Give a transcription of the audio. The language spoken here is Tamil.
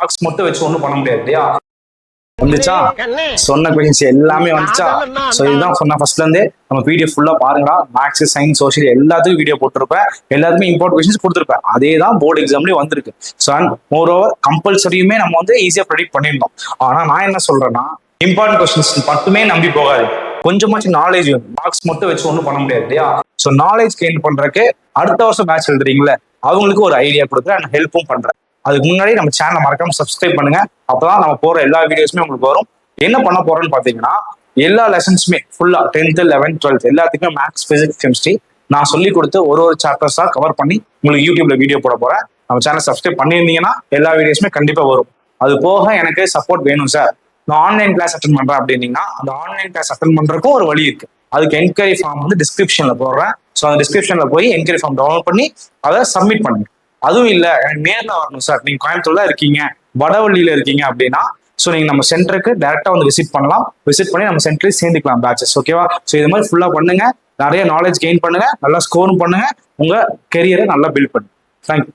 மார்க்ஸ் மட்டும் வச்சு ஒன்றும் பண்ண முடியாது இல்லையா? வந்துச்சா? சொன்ன கொஸ்டின்ஸ் எல்லாமே வந்துச்சா? ஸோ இதுதான் சொன்ன ஃபர்ஸ்ட்ல இருந்தே நம்ம வீடியோ ஃபுல்லா பாருங்களா. மேக்ஸ், சயின்ஸ், சோஷியல் எல்லாத்துக்கும் வீடியோ போட்டிருப்பேன். எல்லாருமே இம்பார்ட்டன்ட் கொஸ்டின்ஸ் கொடுத்துருப்பேன். அதே தான் போர்டு எக்ஸாம்லயும் வந்திருக்கு. ஸோ அண்ட் மோர் ஓவர் கம்பல்சரியுமே நம்ம வந்து ஈஸியா ப்ரெடிக்ட் பண்ணிருந்தோம். ஆனா நான் என்ன சொல்றேன்னா, இம்பார்ட்டன்ட் கொஸ்டின்ஸ் மட்டுமே நம்பி போகாது. கொஞ்சமாச்சும் நாலேஜ் வேணும். மார்க்ஸ் மட்டும் வச்சு ஒன்றும் பண்ண முடியாது இல்லையா? ஸோ நாலேஜ் கெயின் பண்றதுக்கு அடுத்த வருஷம் பேட்ச் எழுதுறீங்களே அவங்களுக்கு ஒரு ஐடியா கொடுக்குறேன் அண்ட் ஹெல்ப்பும் பண்றேன். அதுக்கு முன்னாடி நம்ம சேனலை மறக்காம சப்ஸ்கிரைப் பண்ணுங்க. அப்பதான் நம்ம போற எல்லா வீடியோஸுமே உங்களுக்கு வரும். என்ன பண்ண போறோம்னு பாத்தீங்கன்னா, எல்லா லெசன்ஸுமே ஃபுல்லா 10th 11th 12th எல்லாத்துக்குமே மேக்ஸ், பிசிக்ஸ், கெமிஸ்ட்ரி நான் சொல்லி கொடுத்து ஒரு சாப்டர்ஸா கவர் பண்ணி உங்களுக்கு யூடியூப்ல வீடியோ போட போறேன். நம்ம சேனல் சப்ஸ்கிரைப் பண்ணியிருந்தீங்கன்னா எல்லா வீடியோஸுமே கண்டிப்பா வரும். அது போக எனக்கு சப்போர்ட் வேணும் சார், நான் ஆன்லைன் கிளாஸ் அட்டன் பண்றேன் அப்படின்னீங்கன்னா அந்த ஆன்லைன் கிளாஸ் அட்டன் பண்றதுக்கும் ஒரு வழி இருக்கு. அதுக்கு என்கொயரி ஃபார்ம் வந்து டிஸ்கிரிப்ஷன்ல போடுறேன். ஸோ அந்த டிஸ்கிரிப்ஷன்ல போய் என்கொயரி ஃபார்ம் டவுன்லோட் பண்ணி அதை சப்மிட் பண்ணுங்க. அதுவும் இல்ல எனக்கு நேர்ல வரணும் சார், நீங்க கோயம்புத்தூர்ல இருக்கீங்க, வடவள்ளியில இருக்கீங்க அப்படின்னா ஸோ நீங்க நம்ம சென்டருக்கு டேரக்டா வந்து விசிட் பண்ணலாம். விசிட் பண்ணி நம்ம சென்டரில் சேர்ந்துக்கலாம் பேட்சஸ். ஓகேவா? ஸோ இது மாதிரி ஃபுல்லா பண்ணுங்க, நிறைய நாலேஜ் கெயின் பண்ணுங்க, நல்லா ஸ்கோரும் பண்ணுங்க, உங்க கெரியரை நல்லா பில்ட் பண்ணுங்க. தேங்க்யூ.